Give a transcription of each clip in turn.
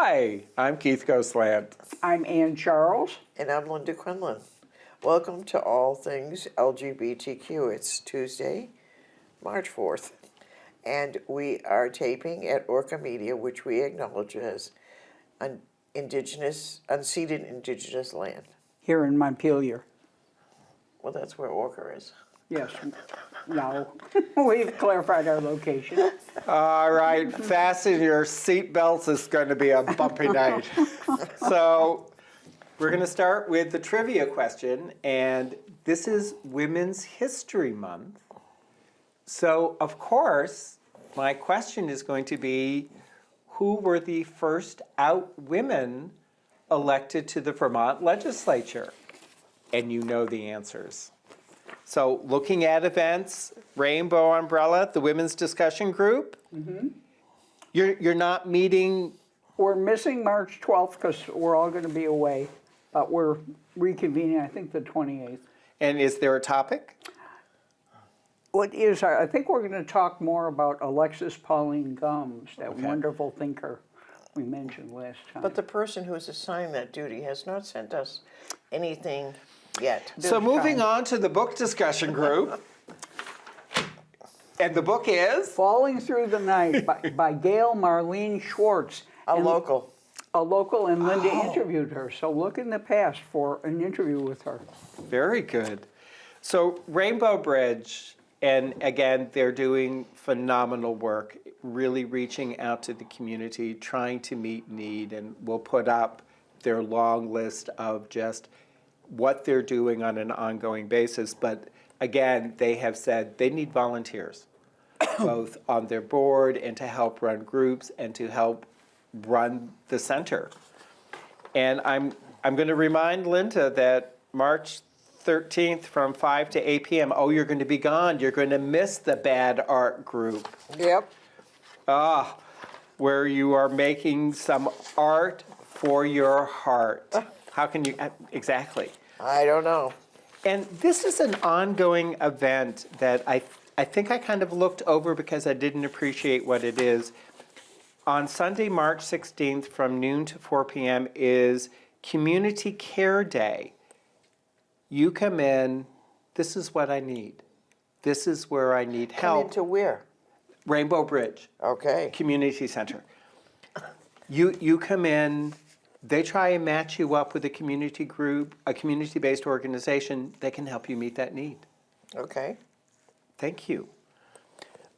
Hi, I'm Keith Ghostland. I'm Ann Charles. And I'm Linda Quinlan. Welcome to All Things LGBTQ. It's Tuesday, March 4th, and we are taping at Orca Media, which we acknowledge as unceded indigenous land. Here in Montpelier. Well, that's where Orca is. Yes. No. We've clarified our location. All right, fasten your seatbelts. It's going to be a bumpy night. So we're going to start with the trivia question, and this is Women's History Month. So, of course, my question is going to be, who were the first out women elected to the Vermont legislature? And you know the answers. So looking at events, Rainbow Umbrella, the Women's Discussion Group. Mm-hmm. You're not meeting? We're missing March 12th because we're all going to be away, but we're reconvening, I think, the 28th. And is there a topic? What is, I think we're going to talk more about Alexis Pauline Gumbs, that Okay. wonderful thinker we mentioned last time. But the person who's assigned that duty has not sent us anything yet. So moving on to the book discussion group. And the book is? Falling Through the Night by Gail Marlene Schwartz. A And local. A local, and Linda interviewed her. So look in the past for an interview with her. Very good. So Rainbow Bridge, and again, they're doing phenomenal work, really reaching out to the community, trying to meet need, and we'll put up their long list of just what they're doing on an ongoing basis. But again, they have said they need volunteers, both on their board and to help run groups and to help run the center. And I'm going to remind Linda that March 13th from 5 to 8 p.m. Oh, you're going to be gone. You're going to miss the Bad Art Group. Yep. Where you are making some art for your heart. How can you, exactly. I don't know. And this is an ongoing event that I think I kind of looked over because I didn't appreciate what it is. On Sunday, March 16th from noon to 4 p.m. is Community Care Day. You come in, this is what I need. This is where I need help. Come into where? Rainbow Bridge. Okay. Community Center. You come in, they try and match you up with a community group, a community-based organization that can help you meet that need. Okay. Thank you.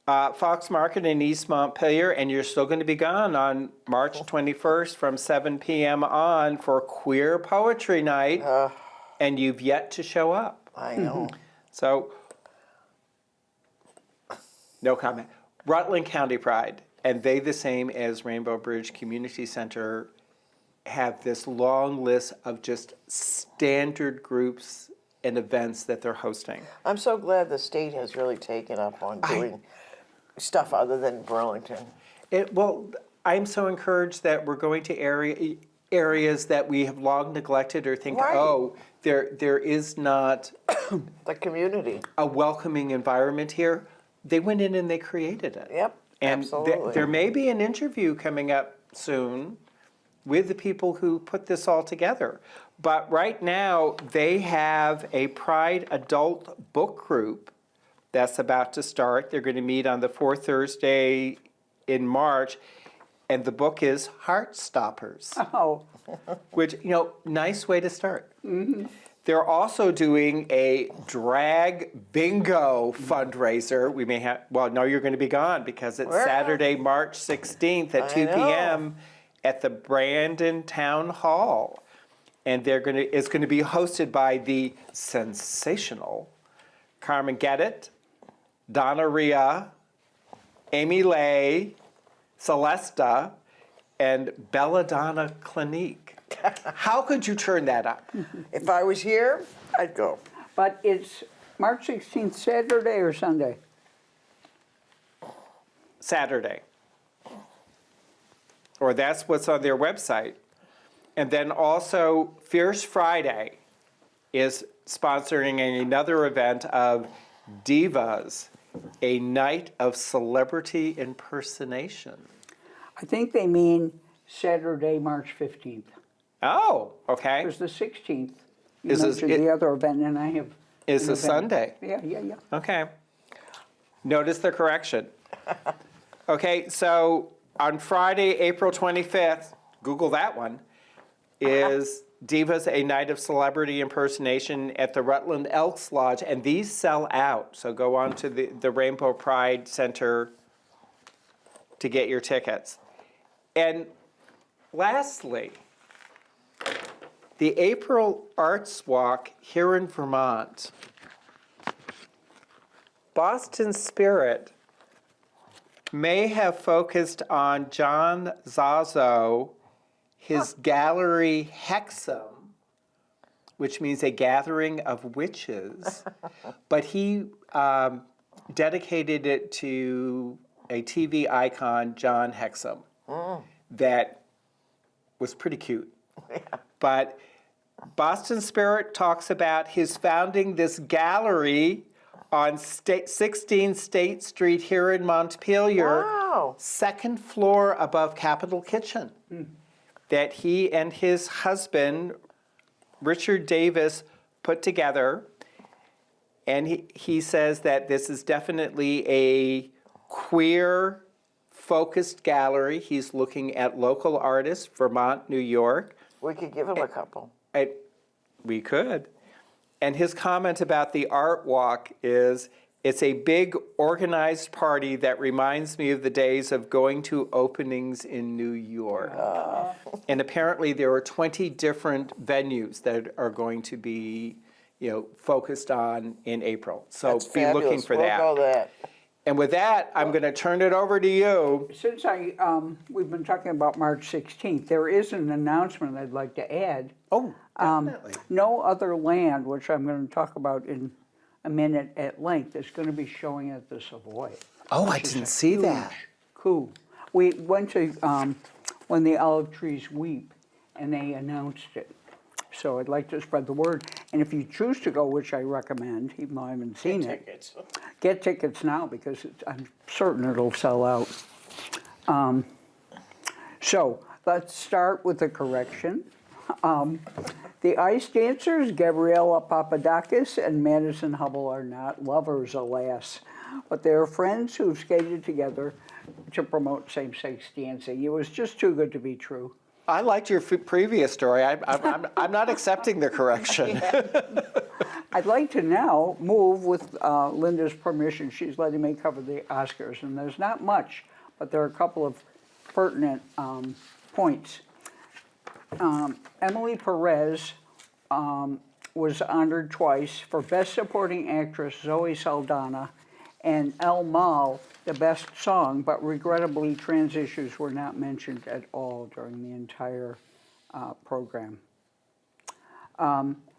Fox Market in East Montpelier, and you're still going to be gone on March 21st from 7 p.m. on for Queer Poetry Night, and you've yet to show up. I know. So, no comment. Rutland County Pride, and they the same as Rainbow Bridge Community Center have this long list of just standard groups and events that they're hosting. I'm so glad the state has really taken up on doing stuff other than Burlington. Well, I'm so encouraged that we're going to areas that we have long neglected or think, Right. oh, there is not The community. a welcoming environment here. They went in and they created it. Yep, And absolutely. there may be an interview coming up soon with the people who put this all together. But right now, they have a Pride Adult Book Group that's about to start. They're going to meet on the fourth Thursday in March, and the book is Heartstoppers, Oh, which, nice way to start. Mm-hmm. They're also doing a drag bingo fundraiser. We may have, well, no, you're going to be gone because it's Where? Saturday, March 16th at 2 p.m. at the Brandon Town Hall. And it's going to be hosted by the sensational Carmen Geddet, Donna Rhea, Amy Lay, Celesta, and Belladonna Clinique. How could you turn that up? If I was here, I'd go. but it's March 16th, Saturday or Sunday? Saturday. Or that's what's on their website. And then also Fierce Friday is sponsoring another event of Divas, a night of celebrity impersonation. I think they mean Saturday, March 15th. Oh, okay. Because the 16th, you Is this- mentioned the other event, and I have Is an a event. Sunday. Yeah. Okay. Notice the correction. Okay, so on Friday, April 25th, Google that one, is Divas, a night of celebrity impersonation at the Rutland Elks Lodge, and these sell out. So go on to the Rainbow Pride Center to get your tickets. And lastly, the April Arts Walk here in Vermont. Boston Spirit may have focused on John Zazo, his gallery Hexam, which means a gathering of witches, but he dedicated it to a TV icon, John Hexam, that was pretty cute. But Boston Spirit talks about his founding this gallery on 16 State Street here in Montpelier, Wow. second floor above Capitol Kitchen, that he and his husband, Richard Davis, put together. And he says that this is definitely a queer-focused gallery. He's looking at local artists, Vermont, New York. We could give him a couple. We could. And his comment about the art walk is, it's a big organized party that reminds me of the days of going to openings in New York. And apparently there are 20 different venues that are going to be, focused on in April. So That's be looking fabulous. for We'll that. go that. And with that, I'm going to turn it over to you. Since we've been talking about March 16th, there is an announcement I'd like to add. Oh, definitely. No Other Land, which I'm going to talk about in a minute at length, is going to be showing at the Savoy. Oh, I didn't see that. Cool. We went to When the Olive Trees Weep, and they announced it. So I'd like to spread the word. And if you choose to go, which I recommend, even though I haven't seen it, Tickets. get tickets now because I'm certain it'll sell out. So let's start with the correction. The ice dancers, Gabriella Papadakis and Madison Hubble, are not lovers, alas, but they are friends who've skated together to promote same-sex dancing. It was just too good to be true. I liked your previous story. I'm not accepting the correction. I'd like to now move with Linda's permission. She's letting me cover the Oscars, and there's not much, but there are a couple of pertinent points. Emily Perez was honored twice for Best Supporting Actress, Zoe Saldana, and El Mal, the Best Song, but regrettably trans issues were not mentioned at all during the entire program.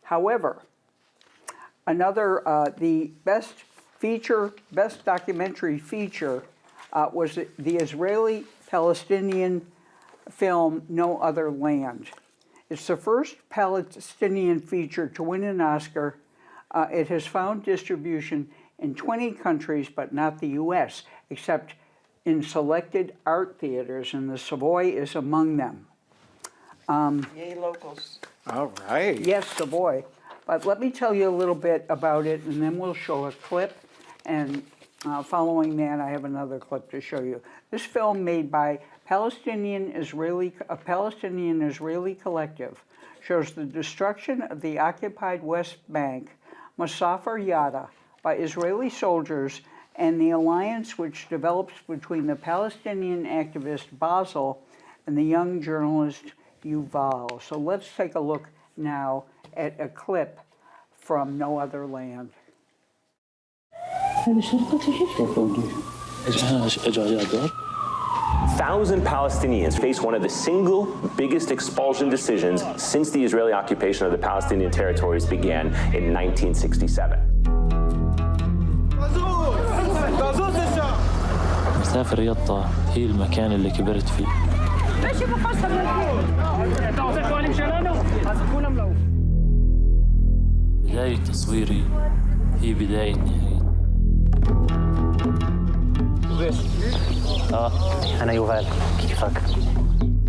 However, the best documentary feature was the Israeli-Palestinian film No Other Land. It's the first Palestinian feature to win an Oscar. It has found distribution in 20 countries, but not the U.S., except in selected art theaters, and the Savoy is among them. Yay, locals. All right. Yes, Savoy. But let me tell you a little bit about it, and then we'll show a clip. And following that, I have another clip to show you. This film, made by a Palestinian-Israeli collective, shows the destruction of the occupied West Bank, Masafer Yatta, by Israeli soldiers, and the alliance which develops between the Palestinian activist Basel and the young journalist Yuval. So let's take a look now at a clip from No Other Land. Thousand Palestinians face one of the single biggest expulsion decisions since the Israeli occupation of the Palestinian territories began in 1967. مسافر يطا هي المكان اللي كبرت فيه. بداية تصويري هي بداية نهاية. أنا يوفال، كيفك؟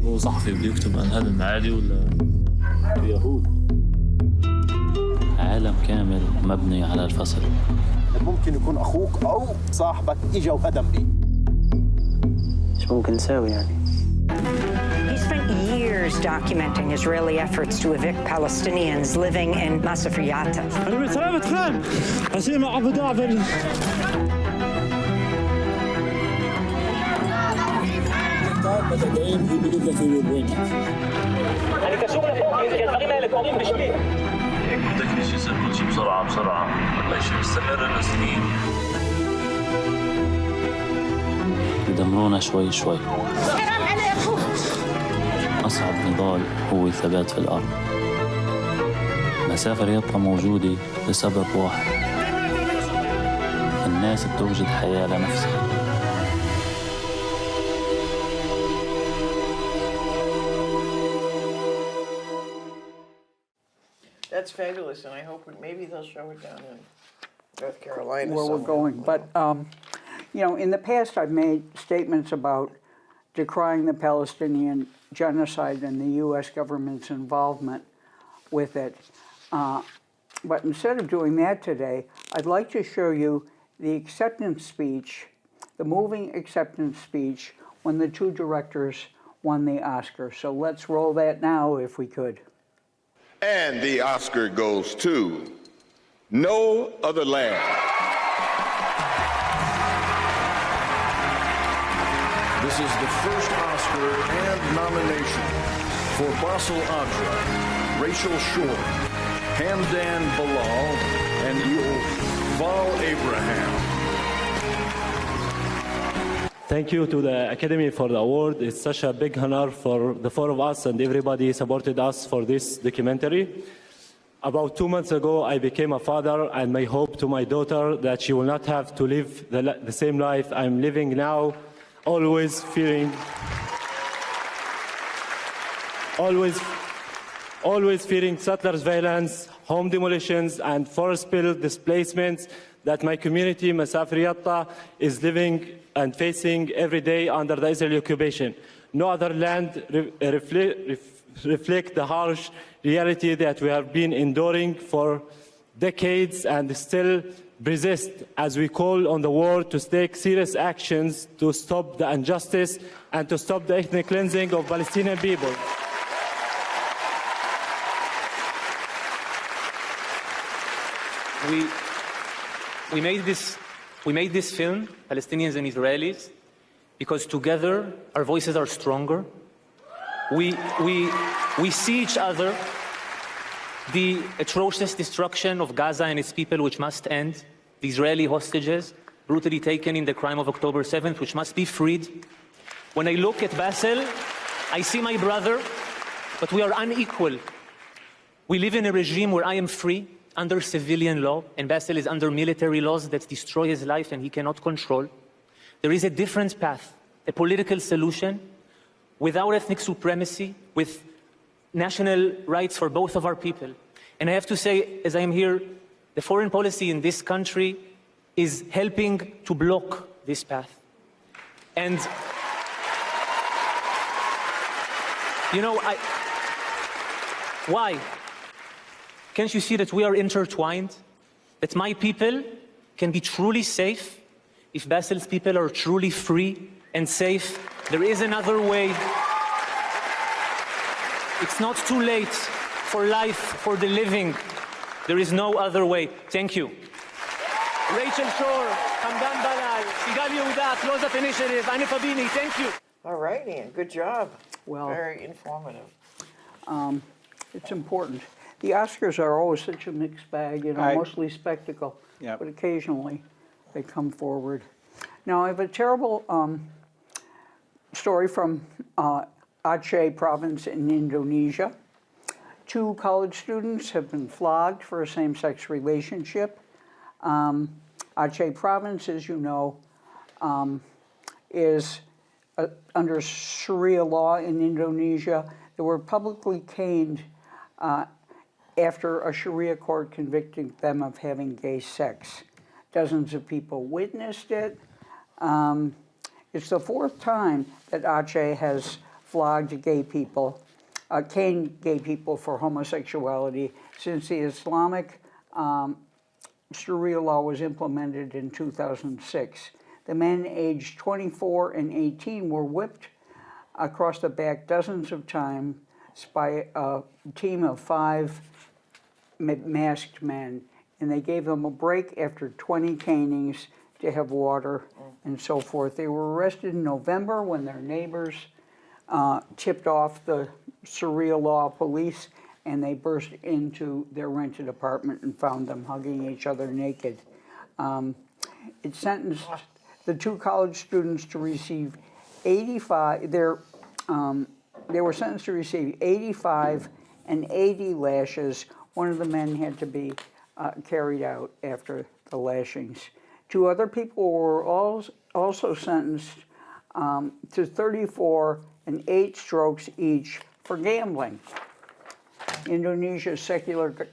هو صحفي بده يكتب عن هدم عادي ولا اليهود؟ عالم كامل مبني على الفصل. ممكن يكون أخوك أو صاحبك إجا وقدم بيه. شو ممكن نساوي يعني؟ He spent years documenting Israeli efforts to evict Palestinians living in Masafriyata. אני קשור לפה כי הדברים האלה קורים בשמי. بدك شيء يصير كل شيء بسرعة بسرعة ولا شيء يستمر لسنين. يدمرونا شوي شوي. أصعب نضال هو الثبات في الأرض. مسافة رياضة موجودة لسبب واحد. الناس بتوجد حياة لنفسها. That's fabulous, and I hope maybe they'll show it down in North Carolina. where we're going. But, you know, in the past, I've made statements about decrying the Palestinian genocide and the U.S. government's involvement with it. But instead of doing that today, I'd like to show you the acceptance speech, the moving acceptance speech, when the two directors won the Oscar. So let's roll that now, if we could. And the Oscar goes to No Other Land. This is the first Oscar and nomination for Bassel Adra, Rachel Shore, Hamdan Bilal, and Yuval Abraham. Thank you to the Academy for the award. It's such a big honor for the four of us and everybody supported us for this documentary. About 2 months ago, I became a father, and my hope to my daughter that she will not have to live the same life I'm living now, always fearing settlers' violence, home demolitions, and forest spill displacements that my community, Masafriyata, is living and facing every day under the Israeli occupation. No other land reflect the harsh reality that we have been enduring for decades and still persist as we call on the world to take serious actions to stop the injustice and to stop the ethnic cleansing of Palestinian people. We made this film, Palestinians and Israelis, because together our voices are stronger. We see each other. The atrocious destruction of Gaza and its people, which must end. The Israeli hostages brutally taken in the crime of October 7th, which must be freed. When I look at Bassel, I see my brother, but we are unequal. We live in a regime where I am free under civilian law, and Bassel is under military laws that destroy his life and he cannot control. There is a different path, a political solution without ethnic supremacy, with national rights for both of our people. And I have to say, as I am here, the foreign policy in this country is helping to block this path. And, you know, why? Can't you see that we are intertwined? That my people can be truly safe if Bassel's people are truly free and safe. There is another way. It's not too late for life, for the living. There is no other way. Thank you. Rachel Shore, Hamdan Bilal, Sigal Yehuda, Close Up Initiative, Anne Fabini, thank you. All right, Ian, good job. Well, very informative. It's important. The Oscars are always such a mixed bag, you know, mostly spectacle, but occasionally they come forward. Now, I have a terrible story from Aceh province in Indonesia. 2 college students have been flogged for a same-sex relationship. Aceh province, as you know, is under Sharia law in Indonesia. They were publicly caned after a Sharia court convicted them of having gay sex. Dozens of people witnessed it. It's the 4th time that Aceh has flogged gay people, caned gay people for homosexuality since the Islamic Sharia law was implemented in 2006. The men aged 24 and 18 were whipped across the back dozens of times by a team of 5 masked men, and they gave them a break after 20 canings to have water and so forth. They were arrested in November when their neighbors tipped off the Sharia law police, and they burst into their rented apartment and found them hugging each other naked. It sentenced the 2 college students to receive 85, they were sentenced to receive 85 and 80 lashes. One of the men had to be carried out after the lashings. 2 other people were also sentenced to 34 and 8 strokes each for gambling. Indonesia's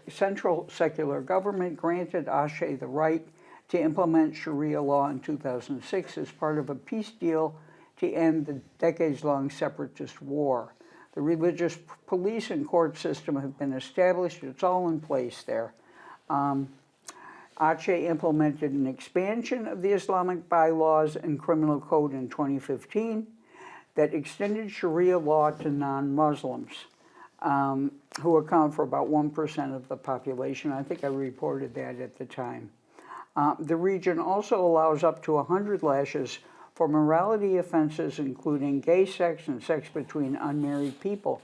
central secular government granted Aceh the right to implement Sharia law in 2006 as part of a peace deal to end the decades-long separatist war. The religious police and court system have been established. It's all in place there. Aceh implemented an expansion of the Islamic bylaws and criminal code in 2015 that extended Sharia law to non-Muslims, who account for about 1% of the population. I think I reported that at the time. The region also allows up to 100 lashes for morality offenses, including gay sex and sex between unmarried people.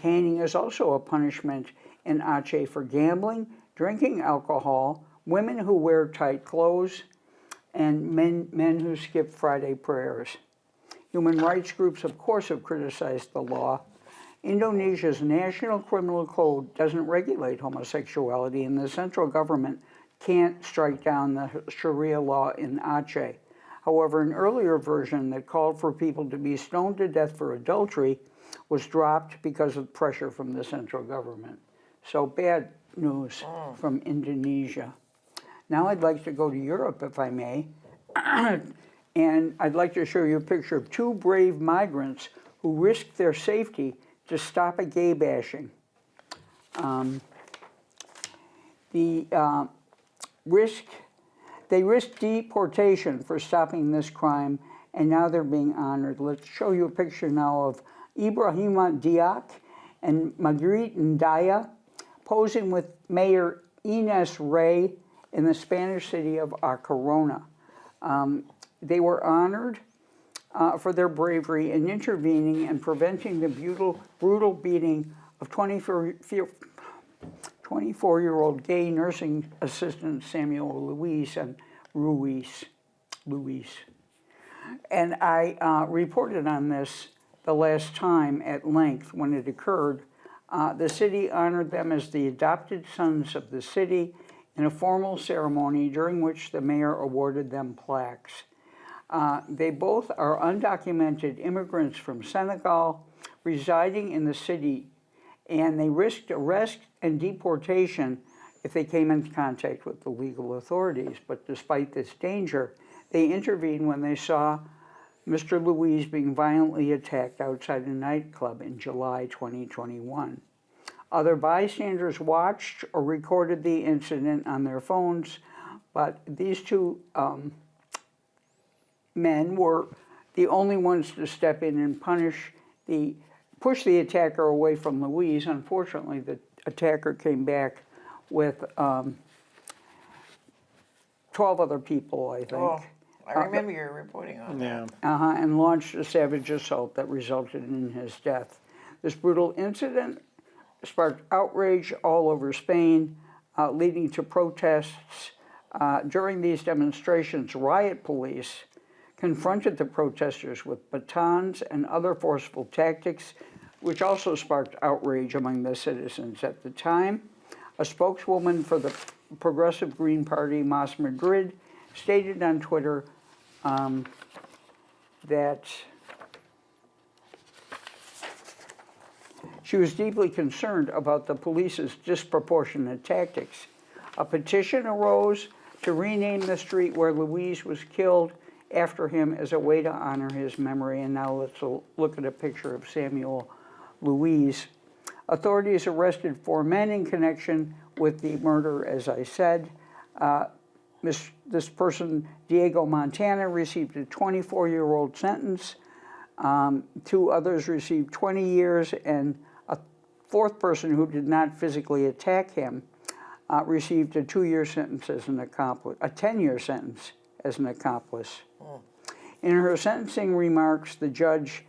Caning is also a punishment in Aceh for gambling, drinking alcohol, women who wear tight clothes, and men who skip Friday prayers. Human rights groups, of course, have criticized the law. Indonesia's national criminal code doesn't regulate homosexuality, and the central government can't strike down the Sharia law in Aceh. However, an earlier version that called for people to be stoned to death for adultery was dropped because of pressure from the central government. So bad news from Indonesia. Now I'd like to go to Europe, if I may, and I'd like to show you a picture of 2 brave migrants who risked their safety to stop a gay bashing. They risked deportation for stopping this crime, and now they're being honored. Let's show you a picture now of Ibrahima Diak and Marguerite Ndaya posing with Mayor Ines Rey in the Spanish city of A Corona. They were honored for their bravery in intervening and preventing the brutal beating of 24-year-old gay nursing assistant Samuel Luis. And I reported on this the last time at length when it occurred. The city honored them as the adopted sons of the city in a formal ceremony during which the mayor awarded them plaques. They both are undocumented immigrants from Senegal residing in the city, and they risked arrest and deportation if they came into contact with the legal authorities. But despite this danger, they intervened when they saw Mr. Luis being violently attacked outside a nightclub in July 2021. Other bystanders watched or recorded the incident on their phones, but these 2 men were the only ones to step in and push the attacker away from Luis. Unfortunately, the attacker came back with 12 other people, I think. Oh, I remember your reporting on that. And launched a savage assault that resulted in his death. This brutal incident sparked outrage all over Spain, leading to protests. During these demonstrations, riot police confronted the protesters with batons and other forceful tactics, which also sparked outrage among the citizens. At the time, a spokeswoman for the Progressive Green Party, Mas Madrid, stated on Twitter that she was deeply concerned about the police's disproportionate tactics. A petition arose to rename the street where Luis was killed after him as a way to honor his memory. And now let's look at a picture of Samuel Louise. Authorities arrested 4 men in connection with the murder, as I said. This person, Diego Montana, received a 24-year-old sentence. 2 others received 20 years, and a 4th person who did not physically attack him received a 2-year sentence as an accomplice, a 10-year sentence as an accomplice. In her sentencing remarks, the judge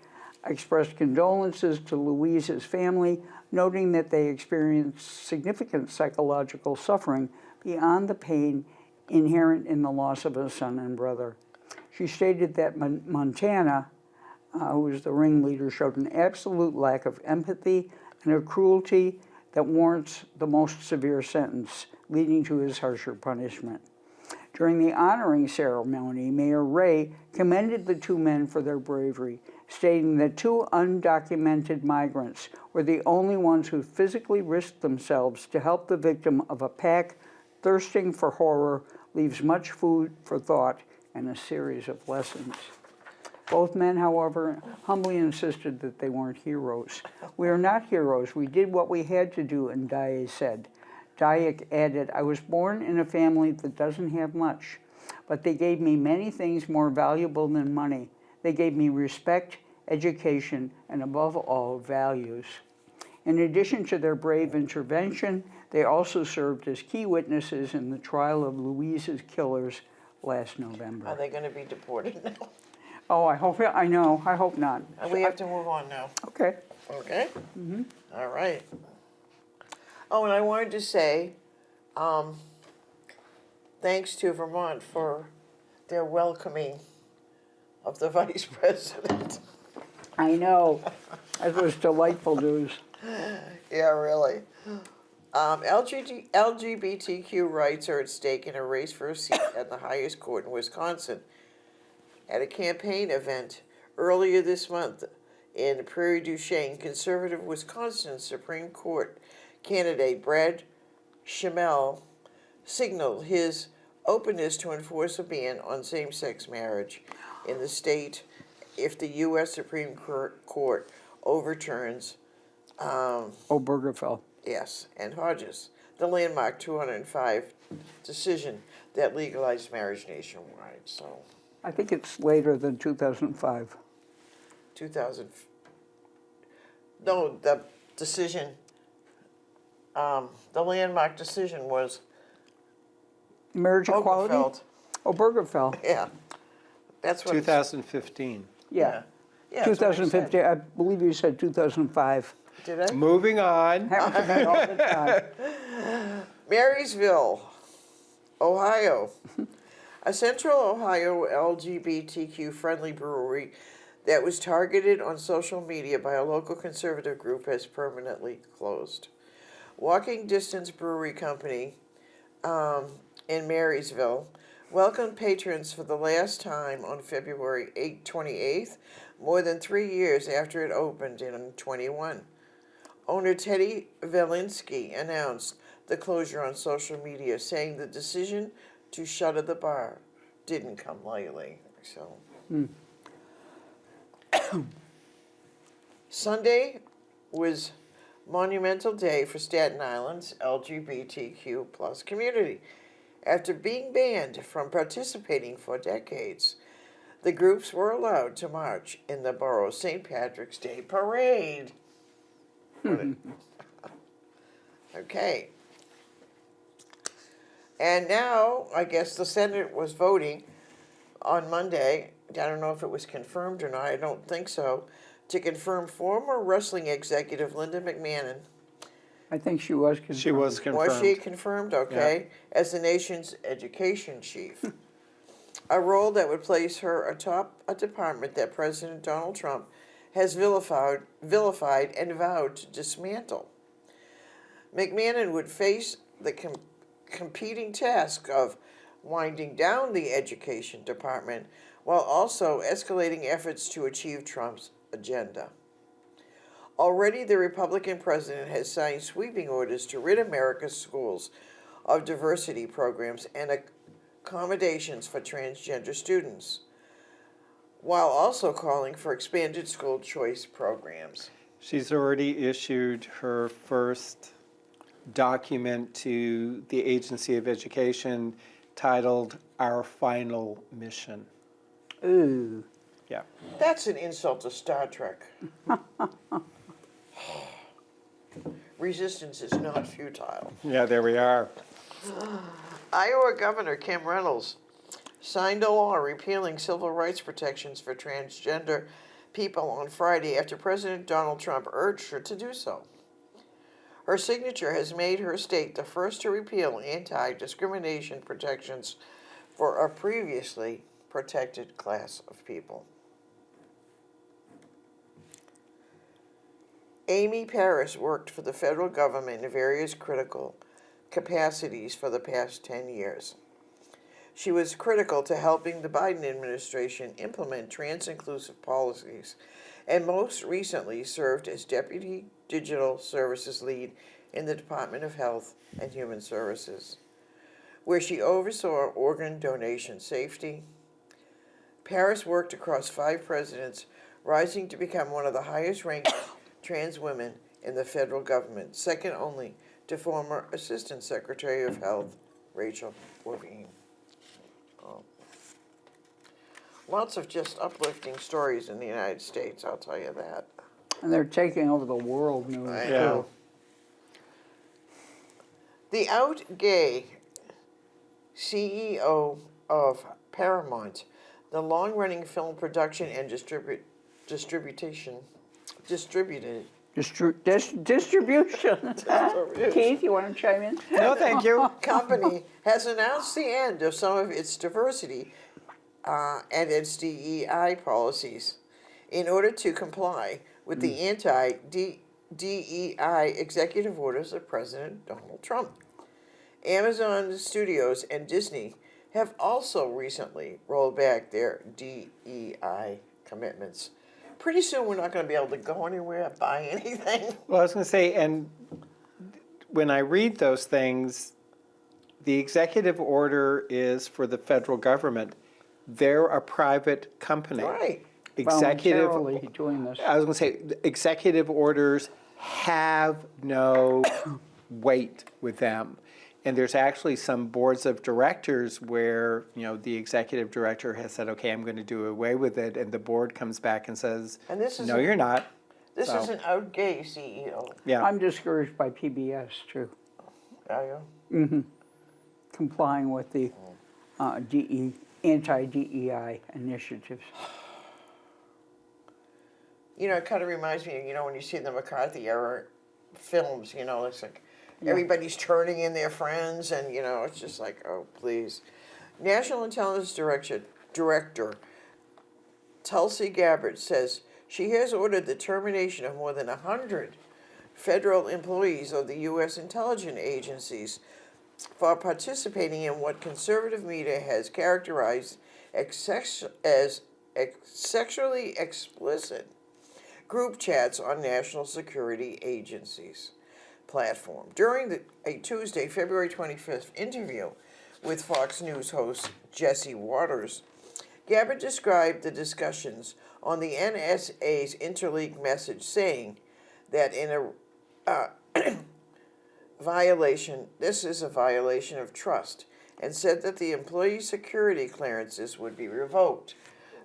expressed condolences to Louise's family, noting that they experienced significant psychological suffering beyond the pain inherent in the loss of a son and brother. She stated that Montana, who was the ringleader, showed an absolute lack of empathy and a cruelty that warrants the most severe sentence, leading to his harsher punishment. During the honoring ceremony, Mayor Ray commended the 2 men for their bravery, stating that 2 undocumented migrants were the only ones who physically risked themselves to help the victim of a pack thirsting for horror, leaves much food for thought and a series of lessons. Both men, however, humbly insisted that they weren't heroes. We are not heroes. We did what we had to do, and Daye said. Daye added, I was born in a family that doesn't have much, but they gave me many things more valuable than money. They gave me respect, education, and above all, values. In addition to their brave intervention, they also served as key witnesses in the trial of Louise's killers last November. Are they going to be deported now? Oh, I hope not. We have to move on now. Okay. Okay? Mm-hmm. All right. Oh, and I wanted to say, thanks to Vermont for their welcoming of the vice president. I know. That was delightful news. Yeah, really. LGBTQ rights are at stake in a race for a seat at the highest court in Wisconsin. At a campaign event earlier this month in Prairie du Chien, conservative Wisconsin Supreme Court candidate Brad Schimel signaled his openness to enforce a ban on same-sex marriage in the state if the U.S. Supreme Court overturns Obergefell. Yes, and Hodges, the landmark 205 decision that legalized marriage nationwide. So, I think it's later than 2005. 2000. No, the decision. The landmark decision was Marriage equality. Obergefell. Yeah, that's what. 2015. Yeah. Yeah. 2015. I believe you said 2005. Did I? Moving on. Happens to me all the time. Marysville, Ohio. A Central Ohio LGBTQ-friendly brewery that was targeted on social media by a local conservative group has permanently closed. Walking Distance Brewery Company in Marysville welcomed patrons for the last time on February 28th, more than 3 years after it opened in 21. Owner Teddy Velinsky announced the closure on social media, saying the decision to shutter the bar didn't come lightly. So, Sunday was Monumental Day for Staten Island's LGBTQ plus community. After being banned from participating for decades, the groups were allowed to march in the borough's St. Patrick's Day Parade. Okay. And now, I guess the Senate was voting on Monday, I don't know if it was confirmed or not, I don't think so, to confirm former wrestling executive Linda McMahon. I think she was confirmed. She was confirmed. Was she confirmed? Okay. Yeah. As the nation's education chief. A role that would place her atop a department that President Donald Trump has vilified and vowed to dismantle. McMahon would face the competing task of winding down the education department while also escalating efforts to achieve Trump's agenda. Already, the Republican president has signed sweeping orders to rid America's schools of diversity programs and accommodations for transgender students. while also calling for expanded school choice programs. She's already issued her first document to the Agency of Education titled Our Final Mission. Ooh. Yeah. That's an insult to Star Trek. Resistance is not futile. Yeah, there we are. Iowa Governor Kim Reynolds signed a law repealing civil rights protections for transgender people on Friday after President Donald Trump urged her to do so. Her signature has made her state the first to repeal anti-discrimination protections for a previously protected class of people. Amy Paris worked for the federal government in various critical capacities for the past 10 years. She was critical to helping the Biden administration implement trans-inclusive policies, and most recently served as Deputy Digital Services Lead in the Department of Health and Human Services, where she oversaw organ donation safety. Paris worked across 5 presidents, rising to become one of the highest-ranked trans women in the federal government, second only to former Assistant Secretary of Health, Rachel Levine. Oh. Lots of just uplifting stories in the United States, I'll tell you that. And they're taking over the world news. I know. The out gay CEO of Paramount, the long-running film production and distribution. Keith, you want to chime in? No, thank you. Company has announced the end of some of its diversity and its DEI policies in order to comply with the anti-DEI executive orders of President Donald Trump. Amazon Studios and Disney have also recently rolled back their DEI commitments. Pretty soon we're not going to be able to go anywhere, buy anything. Well, I was going to say, and when I read those things, the executive order is for the federal government. They're a private company. Right. Voluntarily doing this. I was going to say, executive orders have no weight with them. And there's actually some boards of directors where, you know, the executive director has said, okay, I'm going to do away with it. And the board comes back and says, And this is no, you're not. This is an out gay CEO. Yeah. I'm discouraged by PBS, too. Are you? Mm-hmm. Complying with the anti-DEI initiatives. You know, it kind of reminds me, you know, when you see the McCarthy era films, you know, it's like everybody's turning in their friends, and, you know, it's just like, oh, please. National Intelligence Director Tulsi Gabbard says she has ordered the termination of more than 100 federal employees of the U.S. intelligence agencies for participating in what conservative media has characterized as sexually explicit group chats on national security agencies' platform. During a Tuesday, February 25th interview with Fox News host Jesse Waters, Gabbard described the discussions on the NSA's interleague message, saying that in a this is a violation of trust, and said that the employee security clearances would be revoked.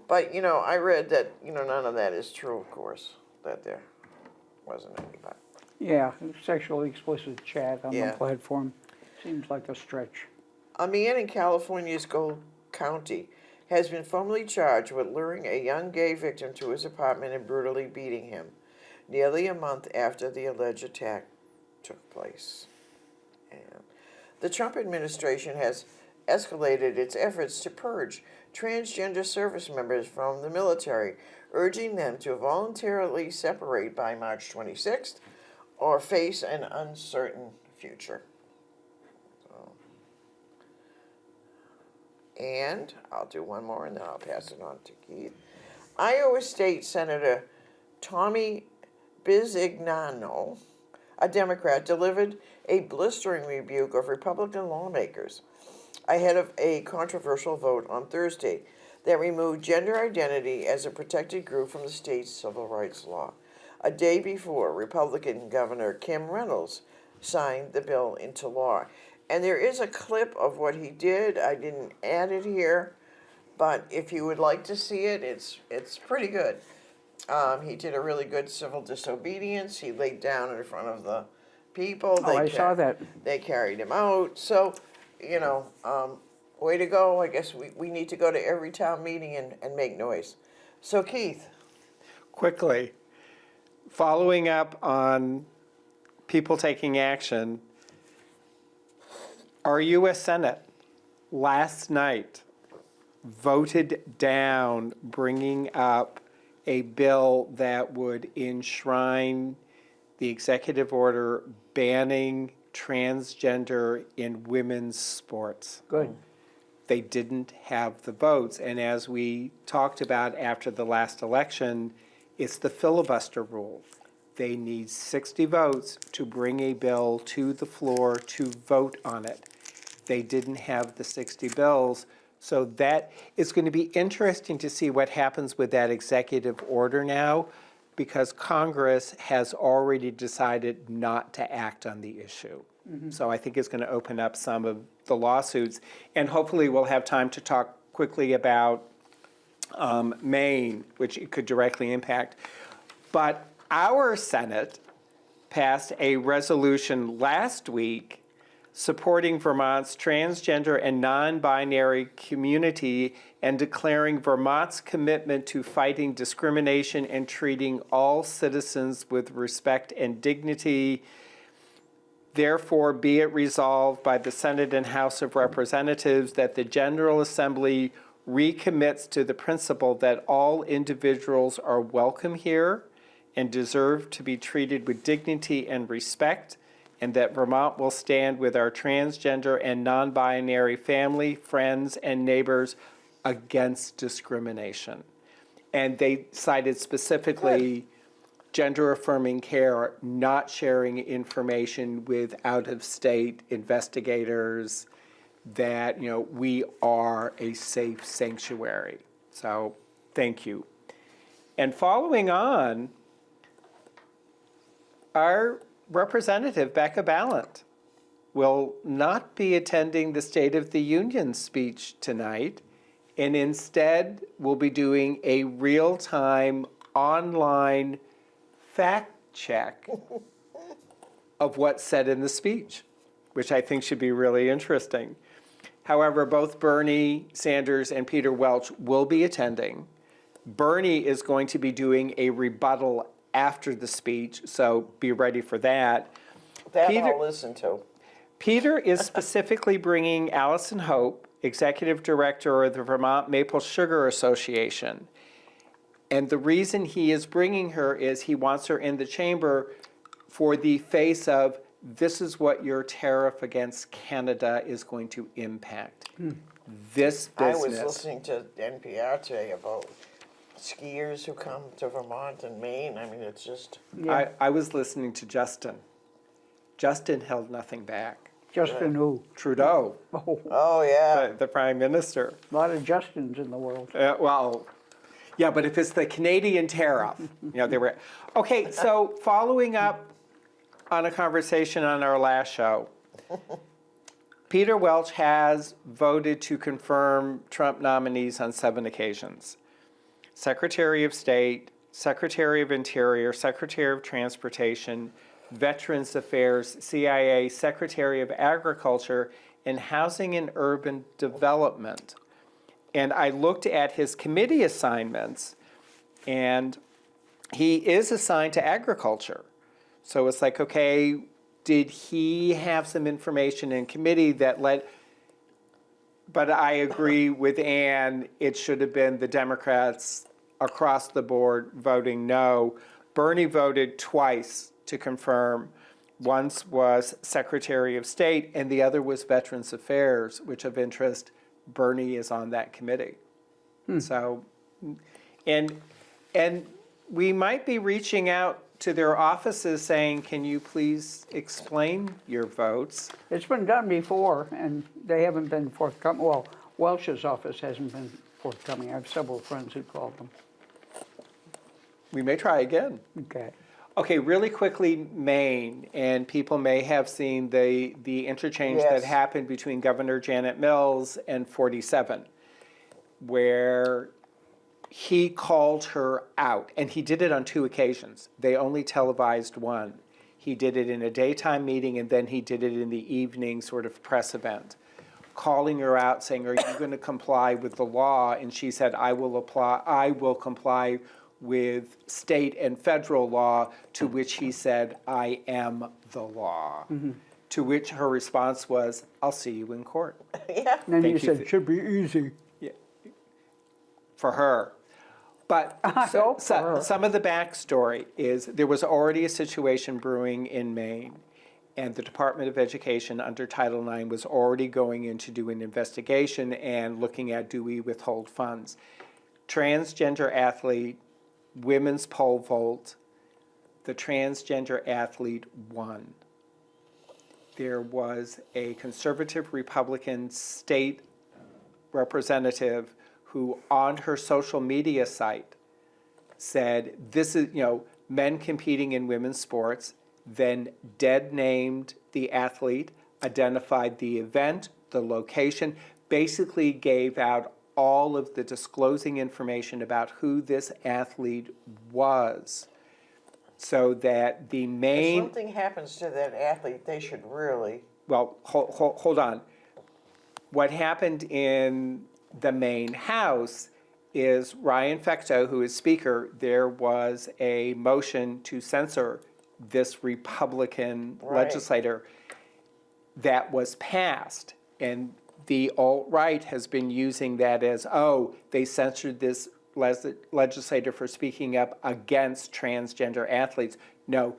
But, you know, I read that, you know, none of that is true, of course, that there wasn't anybody. Yeah, sexually explicit chat on Yeah. the platform seems like a stretch. A man in California's Gold County has been formally charged with luring a young gay victim to his apartment and brutally beating him, nearly a month after the alleged attack took place. And the Trump administration has escalated its efforts to purge transgender service members from the military, urging them to voluntarily separate by March 26th or face an uncertain future. And I'll do one more and then I'll pass it on to Keith. Iowa State Senator Tommy Bizignano, a Democrat, delivered a blistering rebuke of Republican lawmakers ahead of a controversial vote on Thursday that removed gender identity as a protected group from the state's civil rights law. A day before, Republican Governor Kim Reynolds signed the bill into law. And there is a clip of what he did. I didn't add it here, but if you would like to see it, it's pretty good. He did a really good civil disobedience. He laid down in front of the people. Oh, I saw that. They carried him out. So, you know, way to go. I guess we need to go to every town meeting and make noise. So, Keith. Quickly, following up on people taking action, our U.S. Senate last night voted down bringing up a bill that would enshrine the executive order banning transgender in women's sports. Good. They didn't have the votes. And as we talked about after the last election, it's the filibuster rule. They need 60 votes to bring a bill to the floor to vote on it. They didn't have the 60 bills. So that it's going to be interesting to see what happens with that executive order now, because Congress has already decided not to act on the issue. So I think it's going to open up some of the lawsuits. And hopefully we'll have time to talk quickly about Maine, which it could directly impact. But our Senate passed a resolution last week supporting Vermont's transgender and non-binary community and declaring Vermont's commitment to fighting discrimination and treating all citizens with respect and dignity. Therefore, be it resolved by the Senate and House of Representatives that the General Assembly recommits to the principle that all individuals are welcome here and deserve to be treated with dignity and respect, and that Vermont will stand with our transgender and non-binary family, friends, and neighbors against discrimination. And they cited specifically gender-affirming care, not sharing information with out-of-state investigators, that, you know, we are a safe sanctuary. So thank you. And following on, our Representative Becca Ballant will not be attending the State of the Union speech tonight, and instead will be doing a real-time online fact check of what's said in the speech, which I think should be really interesting. However, both Bernie Sanders and Peter Welch will be attending. Bernie is going to be doing a rebuttal after the speech, so be ready for that. That I'll listen to. Peter is specifically bringing Allison Hope, Executive Director of the Vermont Maple Sugar Association. And the reason he is bringing her is he wants her in the chamber for the face of, this is what your tariff against Canada is going to impact. This business. I was listening to NPR today about skiers who come to Vermont and Maine. I mean, it's just... Yeah. I was listening to Justin. Justin held nothing back. Justin who? Trudeau. Oh, yeah. The Prime Minister. A lot of Justins in the world. Well, yeah, but if it's the Canadian tariff, you know, they were... Okay, so following up on a conversation on our last show, Peter Welch has voted to confirm Trump nominees on 7 occasions. Secretary of State, Secretary of Interior, Secretary of Transportation, Veterans Affairs, CIA, Secretary of Agriculture, and Housing and Urban Development. And I looked at his committee assignments, and he is assigned to agriculture. So it's like, okay, did he have some information in committee that led... But I agree with Ann, it should have been the Democrats across the board voting no. Bernie voted twice to confirm. Once was Secretary of State, and the other was Veterans Affairs, which of interest, Bernie is on that committee. So, and we might be reaching out to their offices saying, can you please explain your votes? It's been done before, and they haven't been forthcoming. Well, Welch's office hasn't been forthcoming. I have several friends who called them. We may try again. Okay. Okay, really quickly, Maine, and people may have seen the interchange that Yes. happened between Governor Janet Mills and 47, where he called her out, and he did it on 2 occasions. They only televised one. He did it in a daytime meeting, and then he did it in the evening sort of press event, calling her out, saying, "Are you going to comply with the law?" And she said, I will comply with state and federal law," to which he said, "I am the law." To which her response was, "I'll see you in court." Yeah. And then Thank he you said, for- should be easy. For her. But hope for her. some of the backstory is there was already a situation brewing in Maine, and the Department of Education under Title IX was already going in to do an investigation and looking at, do we withhold funds? Transgender athlete, women's pole vault, the transgender athlete won. There was a conservative Republican state representative who on her social media site said, this is, men competing in women's sports, then dead named the athlete, identified the event, the location, basically gave out all of the disclosing information about who this athlete was, so that the If main, something happens to that athlete, they should really. well, hold on. What happened in the Maine House is Ryan Fecteau, who is Speaker, there was a motion to censor this Republican Right. legislator that was passed. And the alt-right has been using that as, oh, they censored this legislator for speaking up against transgender athletes. No,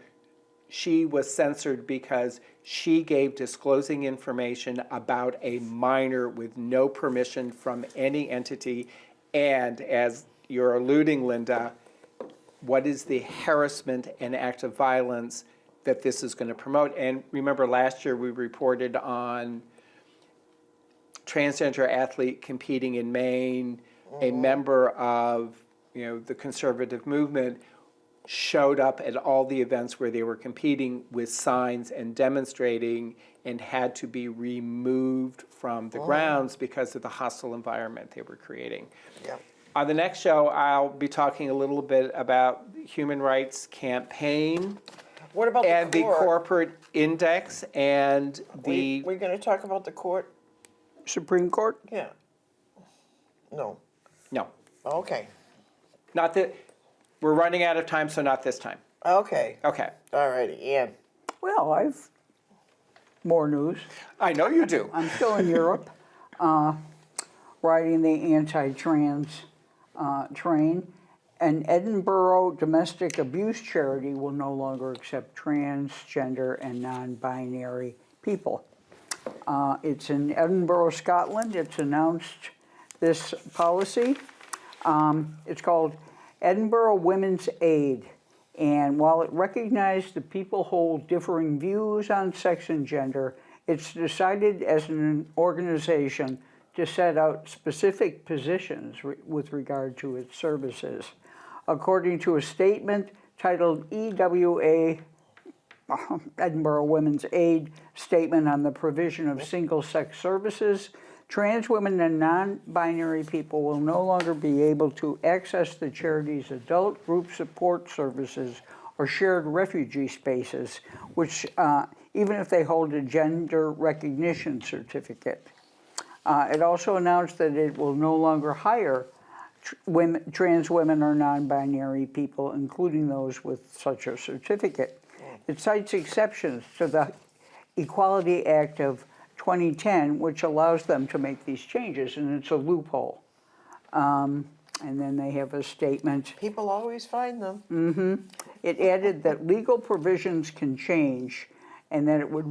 she was censored because she gave disclosing information about a minor with no permission from any entity. And as you're alluding, Linda, what is the harassment and act of violence that this is going to promote? And remember, last year we reported on transgender athlete competing in Maine, a member of the conservative movement showed up at all the events where they were competing with signs and demonstrating and had to be removed from the grounds because of the hostile environment they were creating. Yeah. On the next show, I'll be talking a little bit about the Human Rights Campaign What about and the the court? corporate index and We're going to talk about the court? Supreme Court? Yeah. No. No, Okay. not that, we're running out of time, so not this time. Okay. Okay, All righty. Ian. Well, I've more news. I know you do. I'm still in Europe, riding the anti-trans train. An Edinburgh domestic abuse charity will no longer accept transgender and non-binary people. It's in Edinburgh, Scotland. It's announced this policy. It's called Edinburgh Women's Aid. And while it recognized that people hold differing views on sex and gender, it's decided as an organization to set out specific positions with regard to its services. According to a statement titled EWA, Edinburgh Women's Aid Statement on the Provision of Single-Sex Services, trans women and non-binary people will no longer be able to access the charity's adult group support services or shared refugee spaces, which even if they hold a gender recognition certificate. It also announced that it will no longer hire trans women or non-binary people, including those with such a certificate. It cites exceptions to the Equality Act of 2010, which allows them to make these changes, and it's a loophole. And then they have a statement. People always find them. It added that legal provisions can change and that it would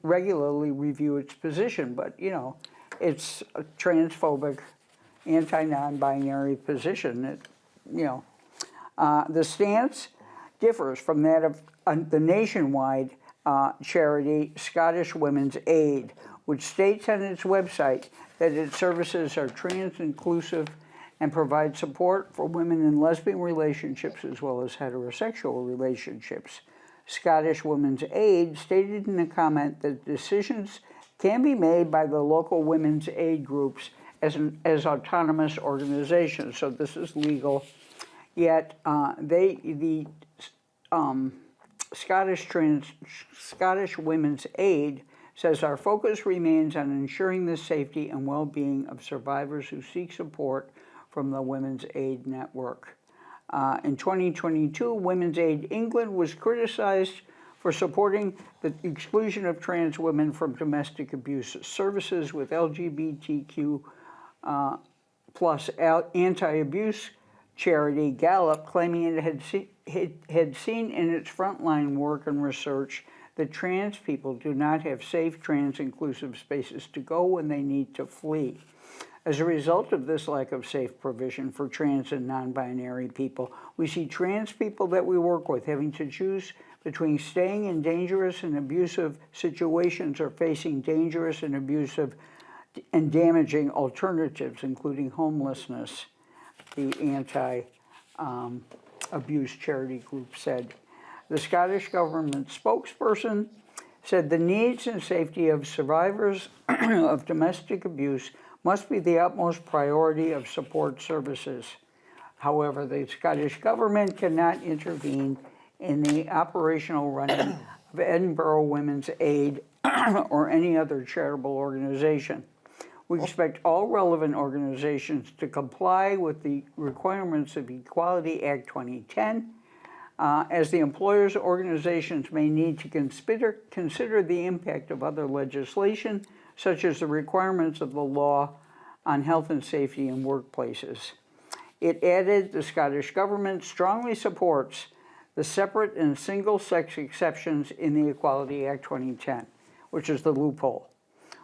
regularly review its position, but it's a transphobic, anti-non-binary position. The stance differs from that of the nationwide charity Scottish Women's Aid, which states on its website that its services are trans-inclusive and provide support for women in lesbian relationships as well as heterosexual relationships. Scottish Women's Aid stated in a comment that decisions can be made by the local women's aid groups as autonomous organizations, so this is legal. Yet the Scottish Women's Aid says our focus remains on ensuring the safety and well-being of survivors who seek support from the Women's Aid Network. In 2022, Women's Aid England was criticized for supporting the exclusion of trans women from domestic abuse services, with LGBTQ plus anti-abuse charity Gallup claiming it had seen in its frontline work and research that trans people do not have safe trans-inclusive spaces to go when they need to flee. As a result of this lack of safe provision for trans and non-binary people, we see trans people that we work with having to choose between staying in dangerous and abusive situations or facing dangerous and abusive and damaging alternatives, including homelessness, the anti-abuse charity group said. The Scottish government spokesperson said the needs and safety of survivors of domestic abuse must be the utmost priority of support services. However, the Scottish government cannot intervene in the operational running of Edinburgh Women's Aid or any other charitable organization. We expect all relevant organizations to comply with the requirements of Equality Act 2010, as the employers' organizations may need to consider the impact of other legislation, such as the requirements of the law on health and safety in workplaces. It added the Scottish government strongly supports the separate and single-sex exceptions in the Equality Act 2010, which is the loophole,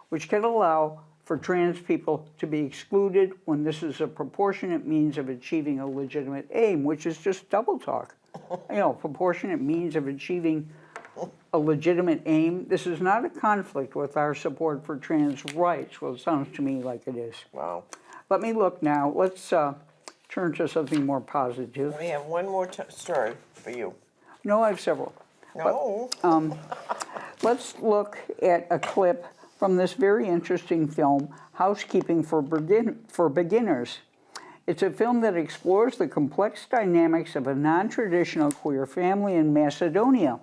which can allow for trans people to be excluded when this is a proportionate means of achieving a legitimate aim, which is just double talk. You know, proportionate means of achieving a legitimate aim. This is not a conflict with our support for trans rights. Well, it sounds to me like it is. Wow. Let me look now. Let's turn to something more positive. We have one more story for you. No, I have several. No. But, let's look at a clip from this very interesting film, Housekeeping for Beginners. It's a film that explores the complex dynamics of a non-traditional queer family in Macedonia,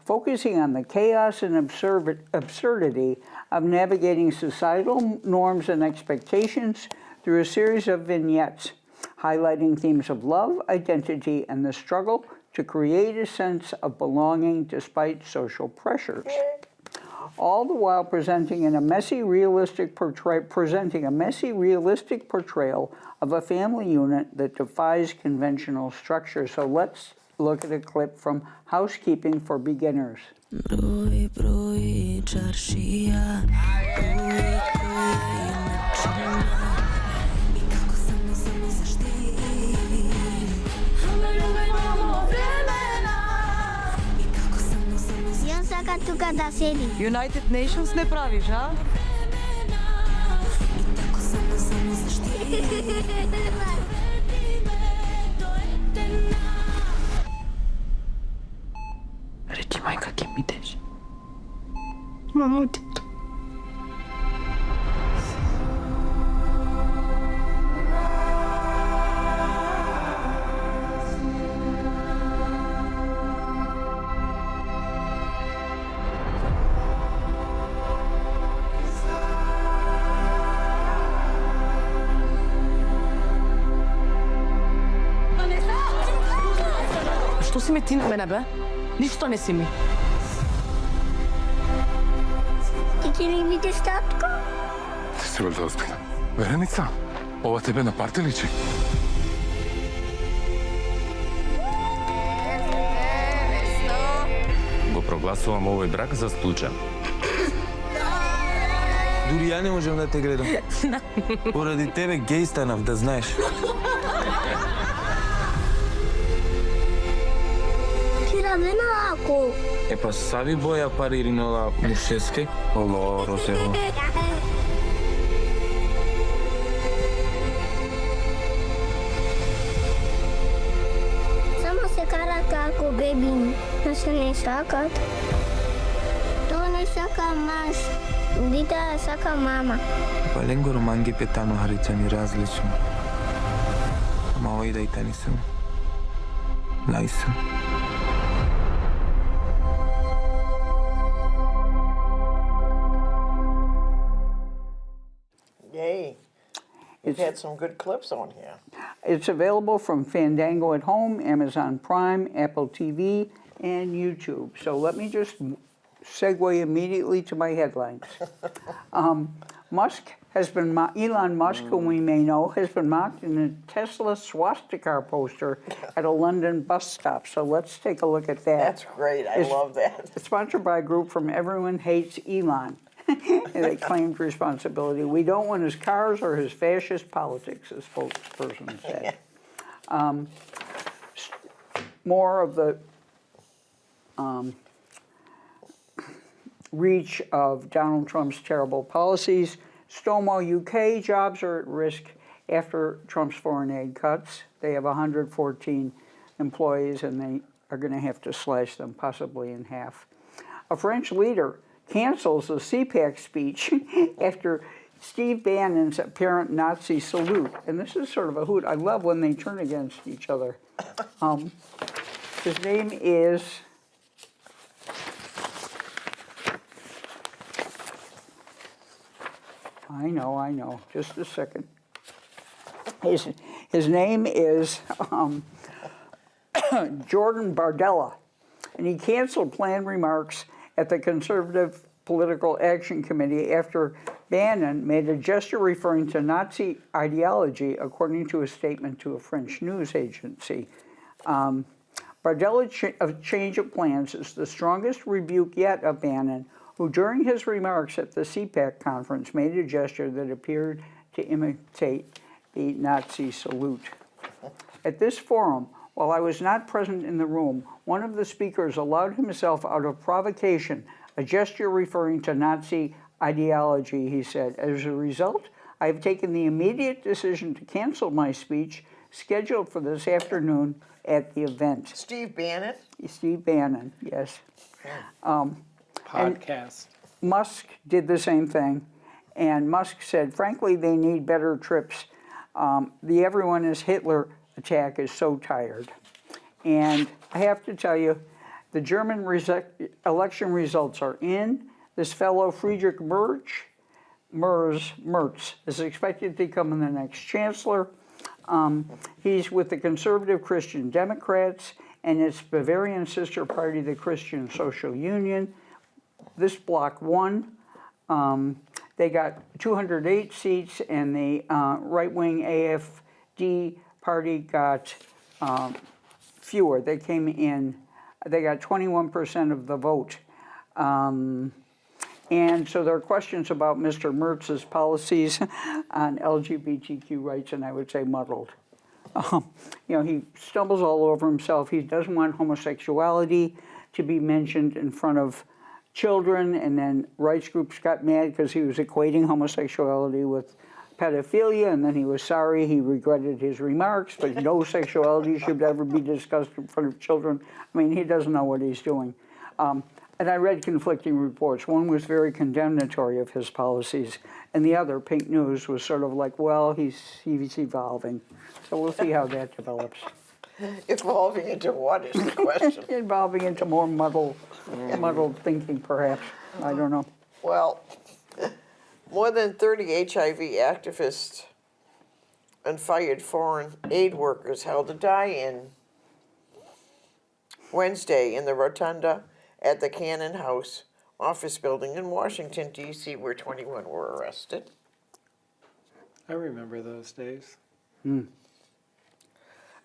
focusing on the chaos and absurdity of navigating societal norms and expectations through a series of vignettes, highlighting themes of love, identity, and the struggle to create a sense of belonging despite social pressures. All the while presenting a messy, realistic portrayal of a family unit that defies conventional structure. So let's look at a clip from Housekeeping for Beginners. United Nations ne praviš, a? Речи, майка, ке ми идеш? Мамо ти. Što si mi ti na mene, be? Ništa ne si mi. Ti li vidiš tatko? Ti si valjda ozbiljna. Verenica, ova tebe na parti liči. Го прогласувам овој брак за случај. Дури ја не можам да те гледам. Поради тебе геј станав, да знаеш. Ти vendo ako. E pa sabi boja paririnola mušeske? Olo, rozeho. Sama sekarang ako, baby. Nasa nasakat. To nasaka mas. Dita saka mama. Palengoro mangi petano haricani različno. Ma ovaj da i ta nisam. Nisam. Yay. We've had some good clips on here. It's available from Fandango at Home, Amazon Prime, Apple TV, and YouTube. So let me just segue immediately to my headlines. Elon Musk, whom we may know, has been mocked in a Tesla swastika poster at a London bus stop. So let's take a look at that. That's great. I love that. It's sponsored by a group from Everyone Hates Elon. And they claimed responsibility. We don't want his cars or his fascist politics, the spokesperson said. More of the reach of Donald Trump's terrible policies. Stonewall UK jobs are at risk after Trump's foreign aid cuts. They have 114 employees and they are going to have to slash them possibly in half. A French leader cancels the CPAC speech after Steve Bannon's apparent Nazi salute. And this is sort of a hoot. I love when they turn against each other. His name is I know. Just a second. His name is Jordan Bardella, and he canceled planned remarks at the Conservative Political Action Committee after Bannon made a gesture referring to Nazi ideology, according to a statement to a French news agency. Bardella's change of plans is the strongest rebuke yet of Bannon, who during his remarks at the CPAC conference made a gesture that appeared to imitate the Nazi salute. At this forum, while I was not present in the room, one of the speakers allowed himself out of provocation a gesture referring to Nazi ideology, he said. As a result, I have taken the immediate decision to cancel my speech scheduled for this afternoon at the event. Steve Bannon? Steve Bannon, yes. Podcast. Musk did the same thing, and Musk said, frankly, they need better trips. The everyone is Hitler attack is so tired. And I have to tell you, the German election results are in. This fellow, Friedrich Merz, is expected to become the next chancellor. He's with the conservative Christian Democrats and its Bavarian sister party, the Christian Social Union. This bloc won. They got 208 seats, and the right-wing AfD party got fewer. They came in, they got 21% of the vote. And so there are questions about Mr. Merz's policies on LGBTQ rights, and I would say muddled. He stumbles all over himself. He doesn't want homosexuality to be mentioned in front of children, and then rights groups got mad because he was equating homosexuality with pedophilia, and then he was sorry, he regretted his remarks, but no sexuality should ever be discussed in front of children. I mean, he doesn't know what he's doing. And I read conflicting reports. One was very condemnatory of his policies, and the other, Pink News, was sort of like, well, he's evolving. So we'll see how that develops. Evolving into what is the question? Evolving into more muddled thinking, perhaps. I don't know. Well, more than 30 HIV activists and fired foreign aid workers held a die-in Wednesday in the rotunda at the Cannon House office building in Washington, D.C., where 21 were arrested. I remember those days.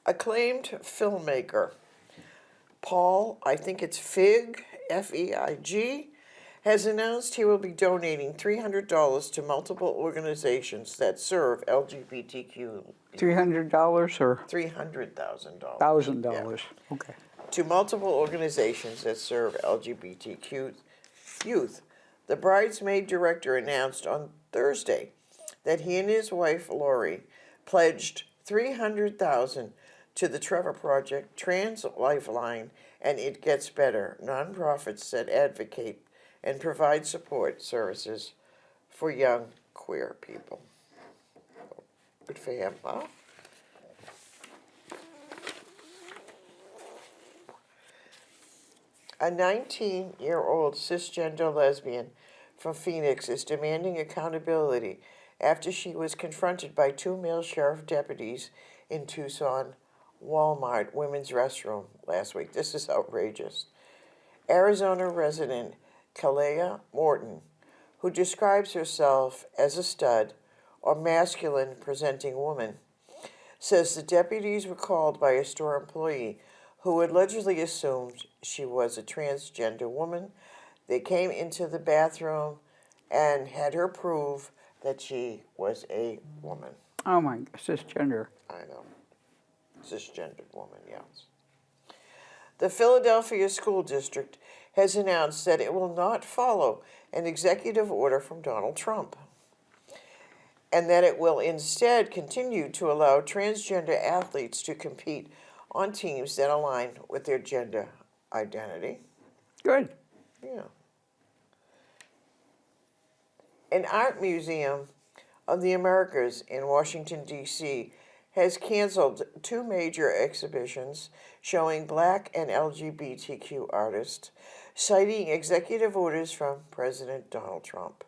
Acclaimed filmmaker Paul, I think it's Fig, F-E-I-G, has announced he will be donating $300 to multiple organizations that serve LGBTQ. $300 or? $300,000. $1,000, okay. to multiple organizations that serve LGBTQ youth. The bridesmaid director announced on Thursday that he and his wife, Lori, pledged $300,000 to the Trevor Project, Trans Lifeline, and It Gets Better, nonprofits that advocate and provide support services for young queer people. Good for him, huh? A 19-year-old cisgender lesbian from Phoenix is demanding accountability after she was confronted by 2 male sheriff deputies in Tucson Walmart women's restroom last week. This is outrageous. Arizona resident Kalea Morton, who describes herself as a stud or masculine presenting woman, says the deputies were called by a store employee who allegedly assumed she was a transgender woman. They came into the bathroom and had her prove that she was a woman. Oh my, cisgender. I know. Cisgendered woman, yes. The Philadelphia School District has announced that it will not follow an executive order from Donald Trump, and that it will instead continue to allow transgender athletes to compete on teams that align with their gender identity. Good. Yeah. An art museum of the Americas in Washington, D.C. has canceled 2 major exhibitions showing Black and LGBTQ artists, citing executive orders from President Donald Trump,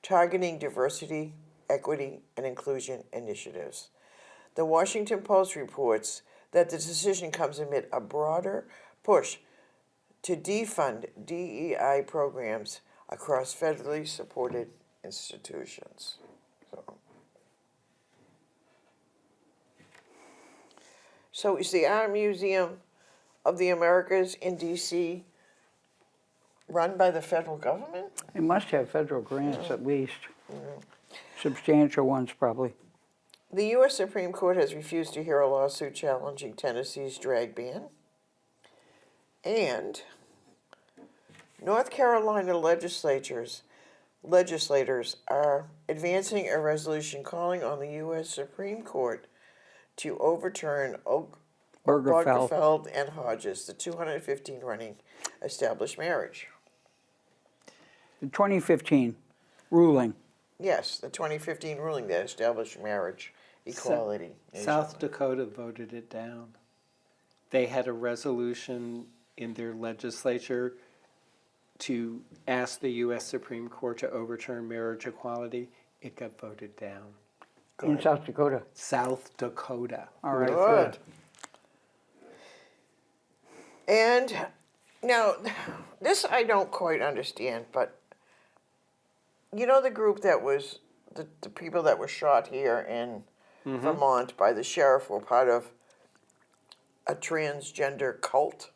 targeting diversity, equity, and inclusion initiatives. The Washington Post reports that the decision comes amid a broader push to defund DEI programs across federally supported institutions. So is the Art Museum of the Americas in D.C. run by the federal government? It must have federal grants at least. Substantial ones, probably. The U.S. Supreme Court has refused to hear a lawsuit challenging Tennessee's drag ban. And North Carolina legislators are advancing a resolution calling on the U.S. Supreme Court to overturn Obergefell and Hodges, the 215 running established marriage. The 2015 ruling. Yes, the 2015 ruling that established marriage equality. South Dakota voted it down. They had a resolution in their legislature to ask the U.S. Supreme Court to overturn marriage equality. It got voted down. In South Dakota. South Dakota. All right. Good. And now, this I don't quite understand, but you know the group that was, the people that were shot here in Vermont by the sheriff were part of a transgender cult?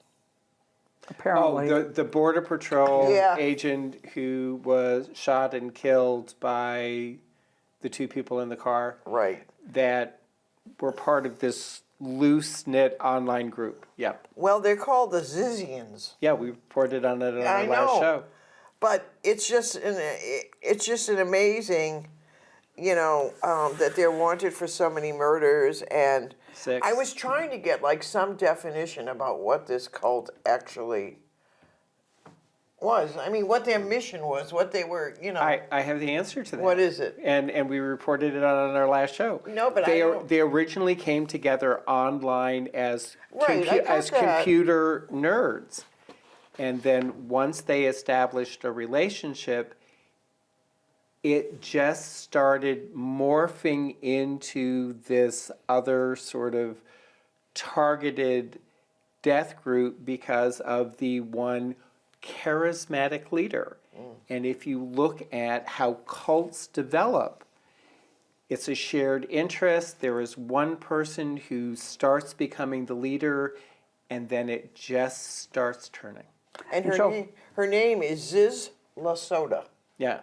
Apparently. Oh, the Border Patrol Yeah. agent who was shot and killed by the 2 people in the car. Right. That were part of this loose-knit online group. Yep. Well, they're called the Zizians. Yeah, we reported on it on I our last know. show. But it's just an amazing, that they're wanted for so many murders. And 6. I was trying to get like some definition about what this cult actually was. I mean, what their mission was, what they were, I have the answer to that. What is it? And we reported it on our last show. No, but they originally came together online as Right, I got that. computer nerds. And then once they established a relationship, it just started morphing into this other sort of targeted death group because of the one charismatic leader. And if you look at how cults develop, it's a shared interest. There is one person who starts becoming the leader, and then it just starts turning. And her name is Ziz Lasoda. Yeah.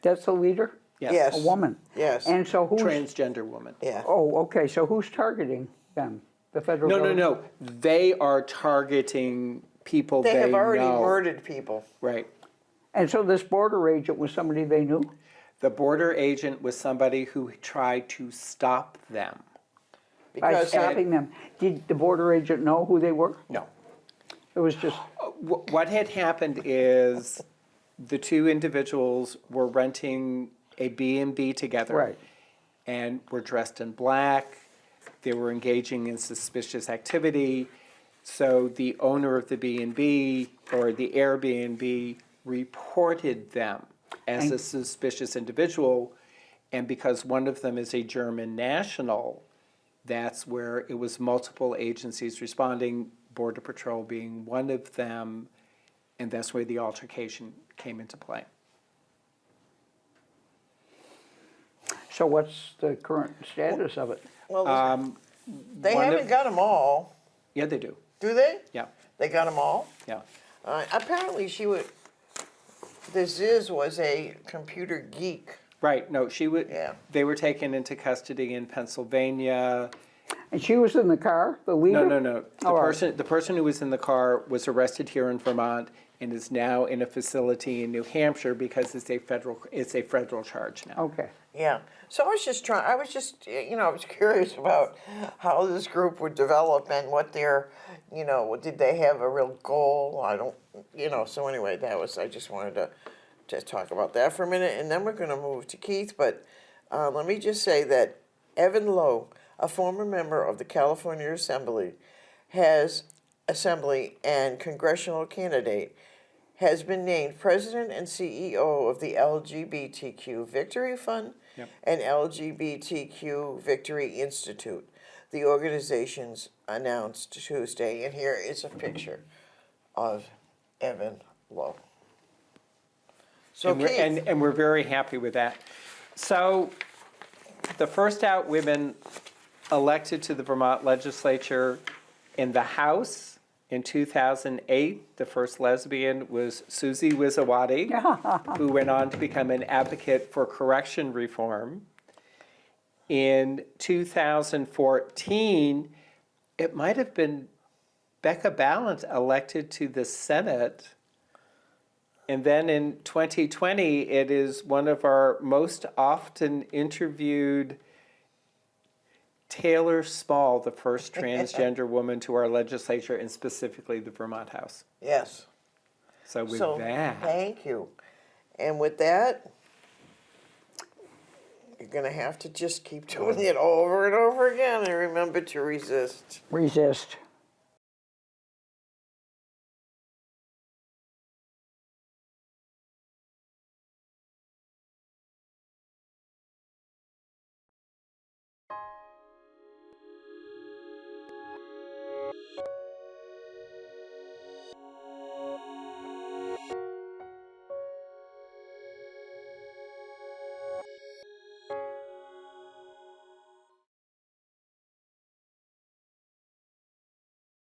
That's the leader? Yes. A woman? Yes. And so who's... Transgender woman. Yeah. Oh, okay. So who's targeting them? the federal No, government? no. They are targeting people They have already know. murdered people. Right. And so this border agent was somebody they knew? The border agent was somebody who tried to stop them. By stopping them. Did the border agent know who they were? No. It was just... What had happened is the two individuals were renting a B&B together. Right. And were dressed in black. They were engaging in suspicious activity. So the owner of the B&B or the Airbnb reported them as a suspicious individual. And because one of them is a German national, that's where it was multiple agencies responding, Border Patrol being one of them, and that's where the altercation came into play. So what's the current status of it? Well, they haven't got them all. Yeah, they do. Do they? Yeah. They got them all? Yeah. Apparently this was a computer geek. Right, no, she would, Yeah. they were taken into custody in Pennsylvania. And she was in the car, the leader? No. The person who was in the car was arrested here in Vermont and is now in a facility in New Hampshire because it's a federal charge now. Okay. Yeah. So I was curious about how this group would develop and what their, did they have a real goal? So anyway, I just wanted to talk about that for a minute, and then we're going to move to Keith, but let me just say that Evan Lowe, a former member of the California Assembly and congressional candidate, has been named president and CEO of the LGBTQ Victory Fund and LGBTQ Victory Institute. The organizations announced Tuesday, and here is a picture of Evan Lowe. So and we're very happy with that. So the first out women elected to the Vermont legislature in the House in 2008, the first lesbian was Susie Wisawati, who went on to become an advocate for correction reform. In 2014, it might have been Becca Balint elected to the Senate. And then in 2020, it is one of our most often interviewed, Taylor Small, the first transgender woman to our legislature, and specifically the Vermont House. Yes. So with that. Thank you. And with that, you're going to have to just keep doing it over and over again and remember to resist. Resist.